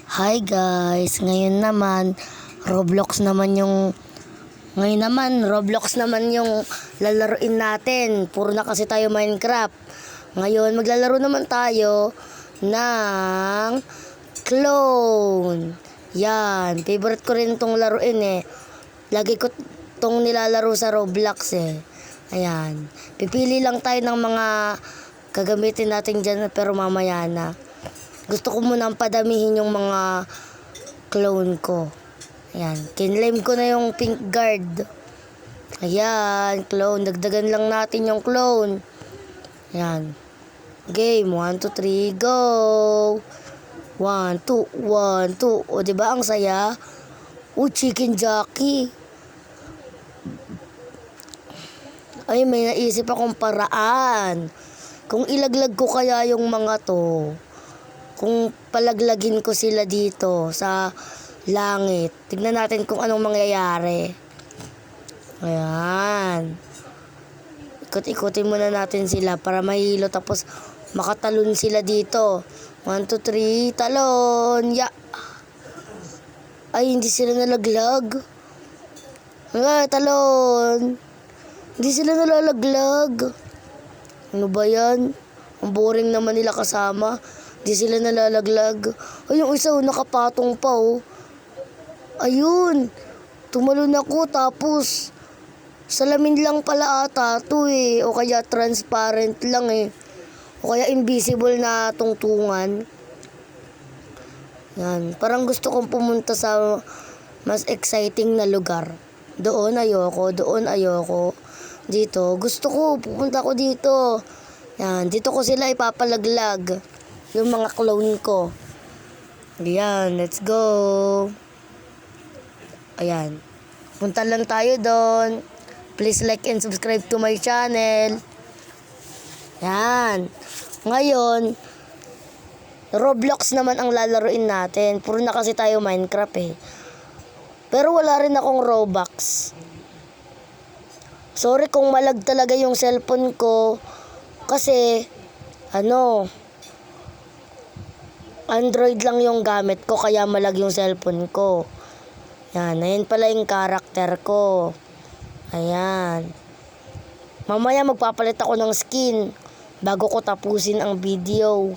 Hi guys, ngayon naman Roblox naman yung lalaruin natin. Puro na kasi tayo Minecraft. Ngayon maglalaro naman tayo ng clone. Yan, favorite ko rin tong laruin eh. Lagi ko tong nilalaro sa Roblox eh. Ayan, pipili lang tayo ng mga gagamitin natin dyan pero mamaya na. Gusto ko munang padamihin yung mga clone ko. Ayan, kinlame ko na yung pink guard. Ayan, clone. Dagdagan lang natin yung clone. Ayan. Game, 1, 2, 3, go! 1, 2, 1, 2. O, diba ang saya? O, chicken jockey. Ay, may naisip akong paraan. Kung ilaglag ko kaya yung mga to, kung palaglagin ko sila dito sa langit, tignan natin kung anong mangyayari. Ayan. Ikot-ikutin muna natin sila para mahilo tapos makatalon sila dito. 1, 2, 3, talon! Ya! Ay, hindi sila nalaglag. Ay, talon! Hindi sila nalalaglag. Ano ba yan? Ang boring naman nila kasama. Hindi sila nalalaglag. Ay, yung isa nakapatong pa oh. Ayun. Tumalon ako tapos salamin lang pala ata to eh. O kaya transparent lang eh. O kaya invisible na tungtungan. Yan. Parang gusto kong pumunta sa mas exciting na lugar. Doon ayoko. Dito, gusto ko, pupunta ko dito. Yan, dito ko sila ipapalaglag. Yung mga clone ko. Ayan, let's go. Ayan. Punta lang tayo doon. Please like and subscribe to my channel. Yan. Ngayon, Roblox naman ang lalaruin natin. Puro na kasi tayo Minecraft eh. Pero wala rin akong Robux. Sorry kung malag talaga yung cellphone ko. Kasi, Android lang yung gamit ko kaya malag yung cellphone ko. Yan, ayan pala yung karakter ko. Ayan. Mamaya magpapalit ako ng skin bago ko tapusin ang video.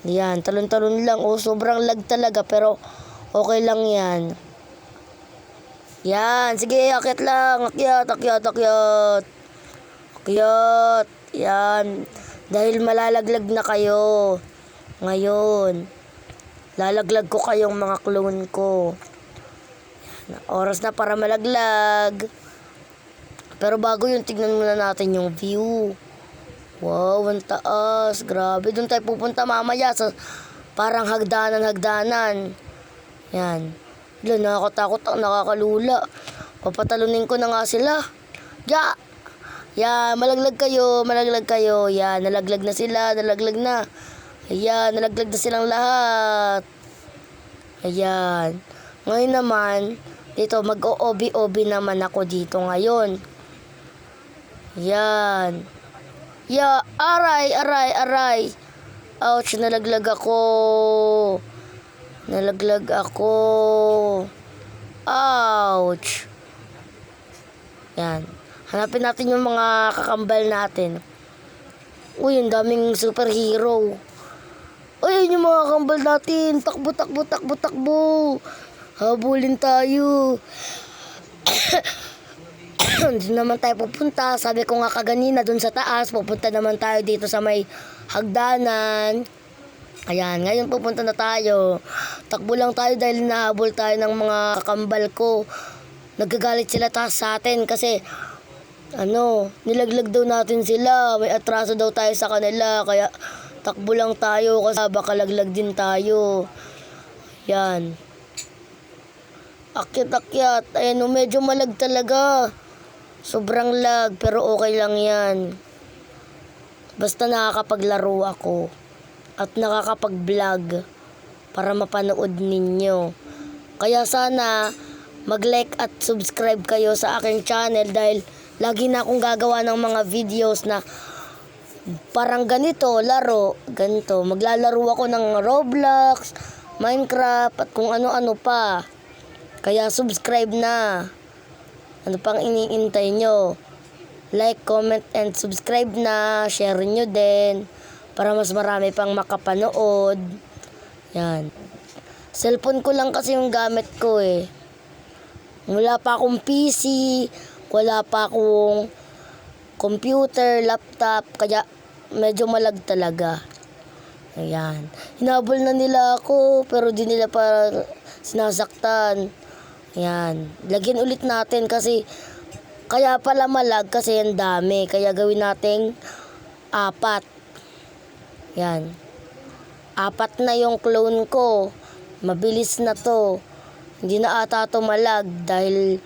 Yan, talon-talon lang. Oh, sobrang lag talaga pero okay lang yan. Yan, sige, akyat lang. Akyat. Yan. Dahil malalaglag na kayo. Ngayon, lalaglag ko kayong mga clone ko. Yan, oras na para malaglag. Pero bago yun, tignan muna natin yung view. Wow, ang taas. Grabe, doon tayo pupunta mamaya sa parang hagdanan. Yan. Nakakatakot, nakakalula. Papatalunin ko na nga sila. Ya! Ya, malaglag kayo. Yan, nalaglag na sila, Ayan, nalaglag na silang lahat. Ayan. Ngayon naman, dito mag-o-obi-obi naman ako dito ngayon. Yan. Ya, aray. Ouch, nalaglag ako. Ouch. Yan. Hanapin natin yung mga kakambal natin. Uy, ang daming superhero. Uy, yung mga kakambal natin. Takbo. Habulin tayo. Doon naman tayo pupunta. Sabi ko nga kaganina doon sa taas. Pupunta naman tayo dito sa may hagdanan. Ayan, ngayon pupunta na tayo. Takbo lang tayo dahil nahabol tayo ng mga kakambal ko. Nagagalit sila sa atin kasi nilaglag daw natin sila. May atraso daw tayo sa kanila. Kaya takbo lang tayo kasi baka laglag din tayo. Yan. Akyat. Ayan, medyo malag talaga. Sobrang lag pero okay lang yan. Basta nakakapaglaro ako. At nakakapag-vlog para mapanood ninyo. Kaya sana mag-like at subscribe kayo sa aking channel dahil lagi na akong gagawa ng mga videos na parang ganito, ganito. Maglalaro ako ng Roblox, Minecraft at kung ano-ano pa. Kaya subscribe na. Ano pang iniintay nyo? Like, comment, and subscribe na. Share nyo din. Para mas marami pang makapanood. Yan. Cellphone ko lang kasi yung gamit ko eh. Wala pa akong PC. Wala pa akong computer, laptop. Kaya medyo malag talaga. Ayan. Hinabol na nila ako pero di nila pa sinasaktan. Ayan. Lagyan ulit natin kasi kaya pala malag kasi ang dami. Kaya gawin nating 4. Yan. 4 na yung clone ko. Mabilis na to. Hindi na ata to malag dahil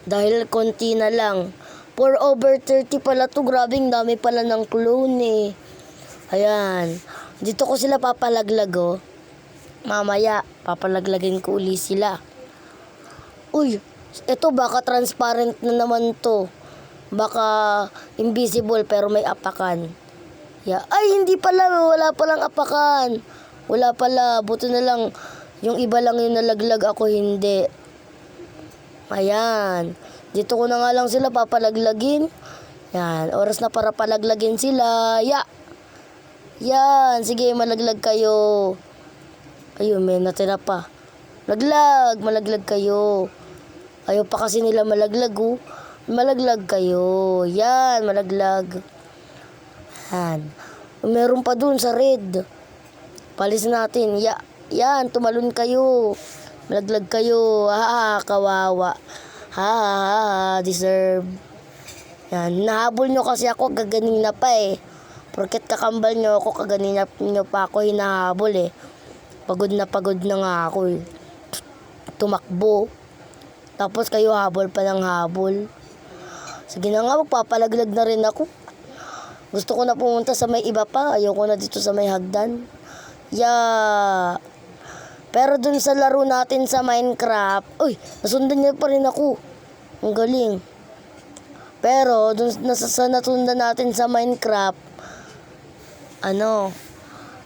dahil konti na lang. For over 30 pala to. Grabing dami pala ng clone eh. Ayan. Dito ko sila papalaglag oh. Mamaya, papalaglagin ko uli sila. Uy, ito baka transparent na naman to. Baka invisible pero may apakan. Yeah. Ay, hindi pala. Wala palang apakan. Wala pala. Buto na lang. Yung iba lang yung nalaglag. Ako hindi. Ayan. Dito ko na nga lang sila papalaglagin. Yan. Oras na para palaglagin sila. Yan. Sige, malaglag kayo. Ayun, may natira pa. Malaglag kayo. Ayaw pa kasi nila malaglag, oh. Malaglag kayo. Yan, malaglag. Yan. Meron pa dun sa red. Palis natin. Yan, tumalon kayo. Malaglag kayo. Kawawa. Deserve. Yan, nahabol nyo kasi ako kaganina pa eh. Porket kakambal nyo ako, kaganina nyo pa ako hinahabol eh. Pagod na nga ako eh. Tumakbo. Tapos kayo habol pa ng habol. Sige na nga, magpapalaglag na rin ako. Gusto ko na pumunta sa may iba pa. Ayoko na dito sa may hagdan. Pero dun sa laro natin sa Minecraft, uy, nasundan niya pa rin ako. Ang galing. Pero dun sa natundan natin sa Minecraft,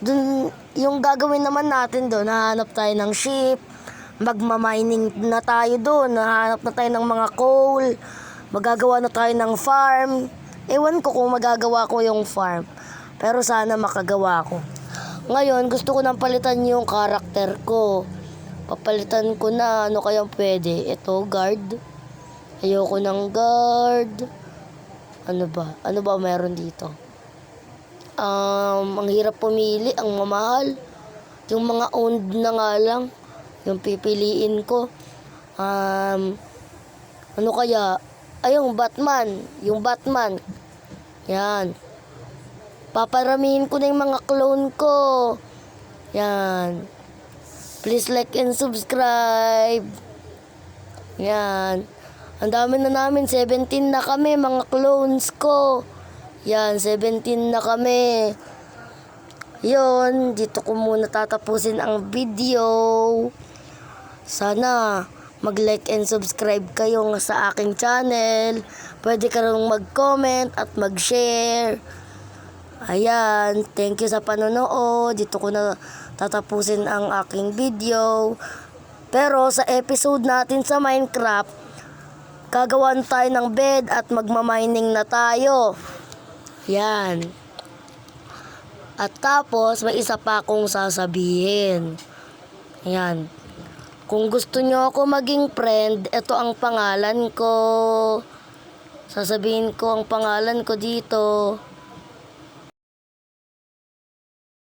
dun yung gagawin naman natin doon, hahanap tayo ng ship, magmamining na tayo doon, hahanap na tayo ng mga coal, magagawa na tayo ng farm. Ewan ko kung magagawa ko yung farm, pero sana makagawa ko. Ngayon, gusto ko nang palitan yung karakter ko. Papalitan ko na, ano kayang pwede? Ito, guard. Ayoko ng guard. Ano ba meron dito? Ang hirap pumili, ang mamahal. Yung mga owned na nga lang, yung pipiliin ko. Ano kaya? Ay, yung Batman. Yan. Paparamihin ko na yung mga clone ko. Yan. Please like and subscribe. Yan. Ang dami na namin. 17 na kami, mga clones ko. Yan, 17 na kami. Yun, dito ko muna tatapusin ang video. Sana mag-like and subscribe kayo sa aking channel. Pwede ka rin mag-comment at mag-share. Ayan, thank you sa panonood. Dito ko na tatapusin ang aking video. Pero sa episode natin sa Minecraft, gagawan tayo ng bed at magmamining na tayo. Yan. At tapos, may isa pa akong sasabihin. Ayan. Kung gusto nyo ako maging friend, ito ang pangalan ko. Sasabihin ko ang pangalan ko dito.